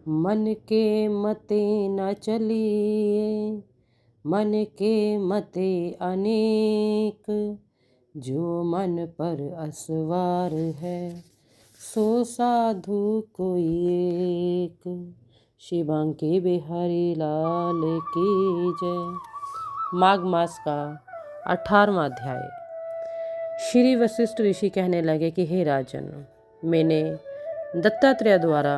मन के मते न चलिए, मन के मते अनेक, जो मन पर असवार है, सो साधु कोई एक। श्री बांके बिहारी लाल की जय। माघ मास का 18वां अध्याय। श्री वशिष्ठ ऋषि कहने लगे कि हे राजन, मैंने दत्तात्रेय द्वारा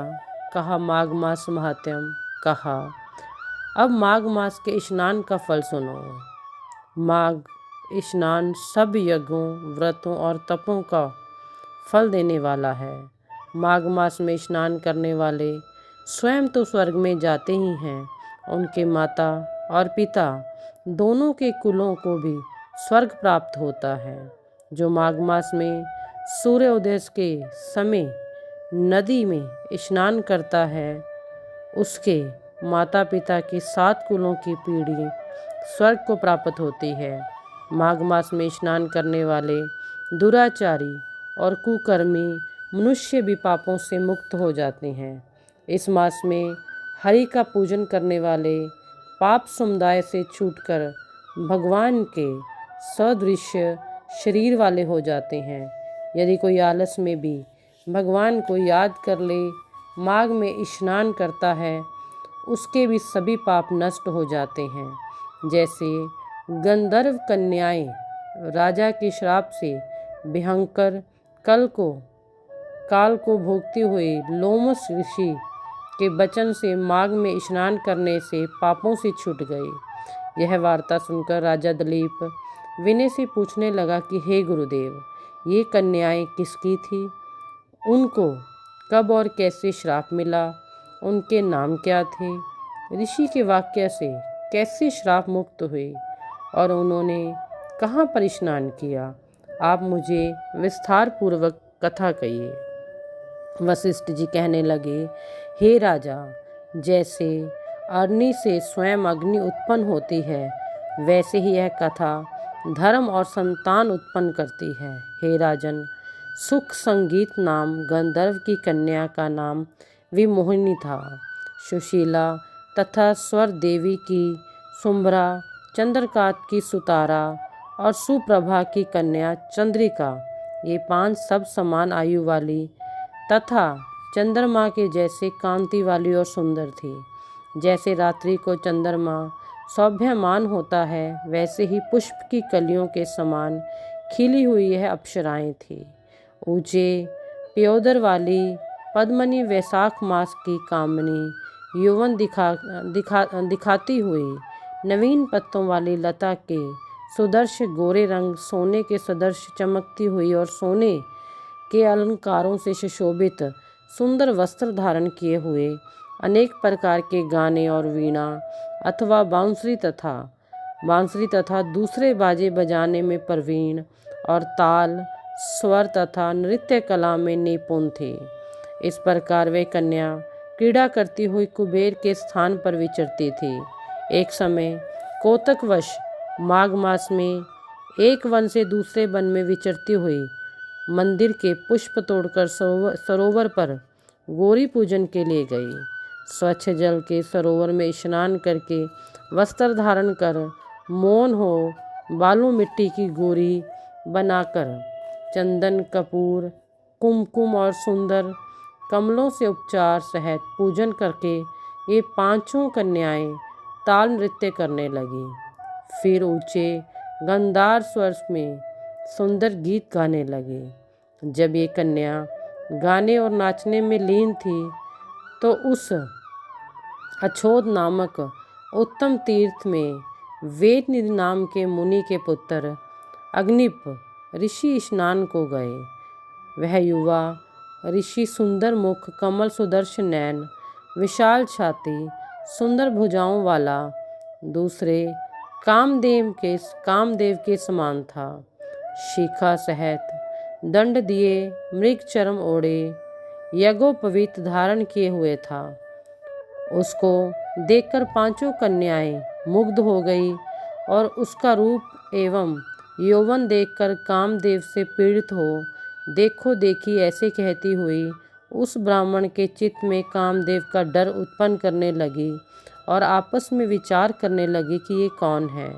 कहा माघ मास महात्म्य कहा, अब माघ मास के स्नान का फल सुनो। माघ स्नान सब यज्ञों, व्रतों और तपों का फल देने वाला है। माघ मास में स्नान करने वाले स्वयं तो स्वर्ग में जाते ही हैं, उनके माता और पिता दोनों के कुलों को भी स्वर्ग प्राप्त होता है। जो माघ मास में सूर्योदय के समय नदी में स्नान करता है, उसके माता पिता की 7 कुलों की पीढ़ी स्वर्ग को प्राप्त होती है। माघ मास में स्नान करने वाले दुराचारी और कुकर्मी मनुष्य भी पापों से मुक्त हो जाते हैं। इस मास में हरि का पूजन करने वाले पाप समुदाय से छूटकर भगवान के सदृश्य शरीर वाले हो जाते हैं। यदि कोई आलस में भी भगवान को याद कर ले, माघ में स्नान करता है, उसके भी सभी पाप नष्ट हो जाते हैं। जैसे गंधर्व कन्याएं राजा के श्राप से भयंकर काल को भोगते हुए लोमस ऋषि के वचन से माघ में स्नान करने से पापों से छूट गए। यह वार्ता सुनकर राजा दिलीप विनय से पूछने लगा कि हे गुरुदेव, ये कन्याएं किसकी थी? उनको कब और कैसे श्राप मिला? उनके नाम क्या थे? ऋषि के वाक्य से कैसे श्राप मुक्त हुए और उन्होंने कहाँ पर स्नान किया? आप मुझे विस्तार पूर्वक कथा कहिए। वशिष्ठ जी कहने लगे, हे राजा, जैसे अग्नि से स्वयं अग्नि उत्पन्न होती है, वैसे ही यह कथा धर्म और संतान उत्पन्न करती है। हे राजन, सुख संगीत नाम गंधर्व की कन्या का नाम विमोहिनी था। सुशीला तथा स्वर देवी की शुंभरा, चंद्रकांत की सुतारा और सुप्रभा की कन्या चंद्रिका, ये 5 सब समान आयु वाली तथा चंद्रमा के जैसे कांति वाली और सुंदर थी। जैसे रात्रि को चंद्रमा शोभ्यमान होता है, वैसे ही पुष्प की कलियों के समान खिली हुई यह अप्सराएं थी। ऊंचे प्योदर वाली पद्मनी वैशाख मास की कामनी यौवन दिखाती हुई नवीन पत्तों वाली लता के सुदर्श गोरे रंग सोने के सदर्श चमकती हुई और सोने के अलंकारों से सुशोभित सुंदर वस्त्र धारण किए हुए अनेक प्रकार के गाने और वीणा अथवा बांसुरी तथा दूसरे बाजे बजाने में प्रवीण और ताल, स्वर तथा नृत्य कला में निपुण थे। इस प्रकार वे कन्या क्रीड़ा करती हुई कुबेर के स्थान पर विचरती थी। एक समय कौतकवश माघ मास में एक वन से दूसरे वन में विचरती हुई मंदिर के पुष्प तोड़कर सरोवर पर गौरी पूजन के लिए गई। स्वच्छ जल के सरोवर में स्नान करके वस्त्र धारण कर मौन हो बालू मिट्टी की गौरी बनाकर चंदन, कपूर, कुमकुम और सुंदर कमलों से उपचार सहित पूजन करके ये 5 कन्याएं ताल नृत्य करने लगी। फिर ऊंचे गंधार स्वर में सुंदर गीत गाने लगे। जब ये कन्या गाने और नाचने में लीन थी, तो उस अछोद नामक उत्तम तीर्थ में वेद निधि नाम के मुनि के पुत्र अग्निप ऋषि स्नान को गए। वह युवा ऋषि सुंदर मुख, कमल सुदर्शन नयन, विशाल छाती, सुंदर भुजाओं वाला दूसरे कामदेव के समान था। शिखा सहित दंड दिए, मृग चर्म ओढ़े, यज्ञोपवीत धारण किए हुए था। उसको देखकर 5 कन्याएं मुग्ध हो गई और उसका रूप एवं यौवन देखकर कामदेव से पीड़ित हो देखो देखी ऐसे कहती हुई उस ब्राह्मण के चित्त में कामदेव का डर उत्पन्न करने लगी और आपस में विचार करने लगी कि ये कौन है।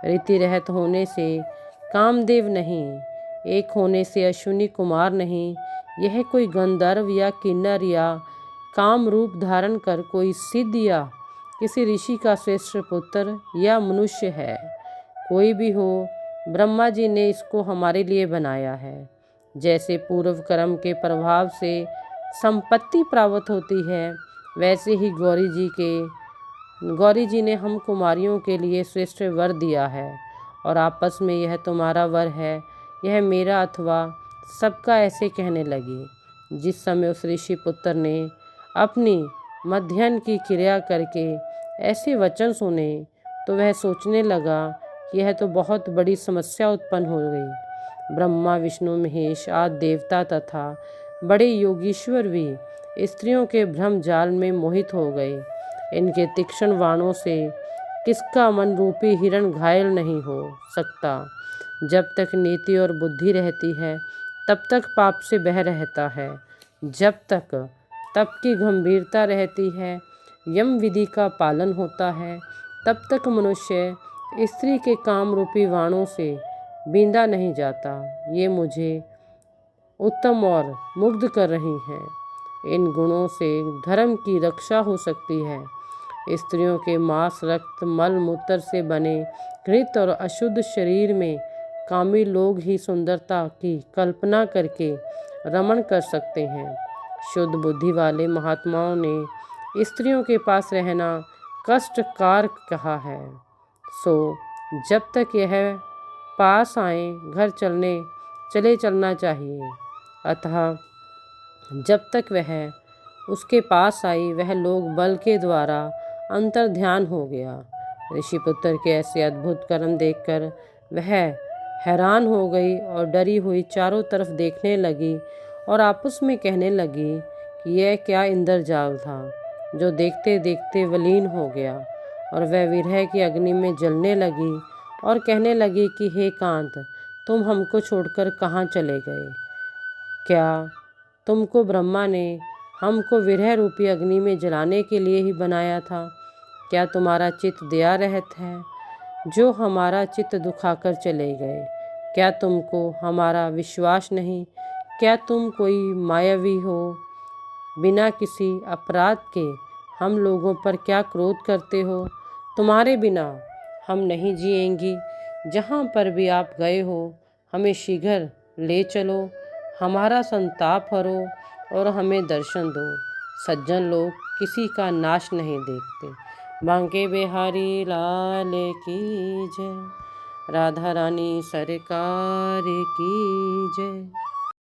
रीति रहत होने से कामदेव नहीं, एक होने से अश्विनी कुमार नहीं, यह कोई गंधर्व या किन्नर या काम रूप धारण कर कोई सिद्ध या किसी ऋषि का श्रेष्ठ पुत्र या मनुष्य है। कोई भी हो, ब्रह्मा जी ने इसको हमारे लिए बनाया है। जैसे पूर्व कर्म के प्रभाव से संपत्ति प्राप्त होती है, वैसे ही गौरी जी ने हम कुमारियों के लिए श्रेष्ठ वर दिया है और आपस में यह तुम्हारा वर है, यह मेरा अथवा सबका ऐसे कहने लगी। जिस समय उस ऋषि पुत्र ने अपनी मध्याह्न की क्रिया करके ऐसे वचन सुने तो वह सोचने लगा कि यह तो बहुत बड़ी समस्या उत्पन्न हो गई। ब्रह्मा विष्णु महेश आदि देवता तथा बड़े योगीश्वर भी स्त्रियों के भ्रम जाल में मोहित हो गए। इनके तीक्ष्ण बाणों से किसका मन रूपी हिरण घायल नहीं हो सकता। जब तक नीति और बुद्धि रहती है तब तक पाप से बह रहता है। जब तक तप की गंभीरता रहती है, यम विधि का पालन होता है, तब तक मनुष्य स्त्री के काम रूपी बाणों से बींधा नहीं जाता। ये मुझे उत्तम और मुग्ध कर रही हैं। इन गुणों से धर्म की रक्षा हो सकती है। स्त्रियों के मांस रक्त मल मूत्र से बने घृत और अशुद्ध शरीर में कामी लोग ही सुंदरता की कल्पना करके रमण कर सकते हैं। शुद्ध बुद्धि वाले महात्माओं ने स्त्रियों के पास रहना कष्टकार कहा है। सो जब तक यह पास आए घर चले चलना चाहिए। अतः जब तक वह उसके पास आई वह लोग बल के द्वारा अंतर ध्यान हो गया। ऋषि पुत्र के ऐसे अद्भुत कर्म देखकर वह हैरान हो गई और डरी हुई चारों तरफ देखने लगी और आपस में कहने लगी कि यह क्या इंद्रजाल था जो देखते देखते विलीन हो गया। और वह विरह की अग्नि में जलने लगी और कहने लगी कि हे कांत, तुम हमको छोड़कर कहाँ चले गए? क्या तुमको ब्रह्मा ने हमको विरह रूपी अग्नि में जलाने के लिए ही बनाया था? क्या तुम्हारा चित्त दया रहित है जो हमारा चित्त दुखाकर चले गए? क्या तुमको हमारा विश्वास नहीं? क्या तुम कोई मायावी हो? बिना किसी अपराध के हम लोगों पर क्या क्रोध करते हो? तुम्हारे बिना हम नहीं जिएंगी। जहाँ पर भी आप गए हो हमें शीघ्र ले चलो, हमारा संताप हरो और हमें दर्शन दो। सज्जन लोग किसी का नाश नहीं देखते। बांके बिहारी लाल की जय। राधा रानी सरकार की जय।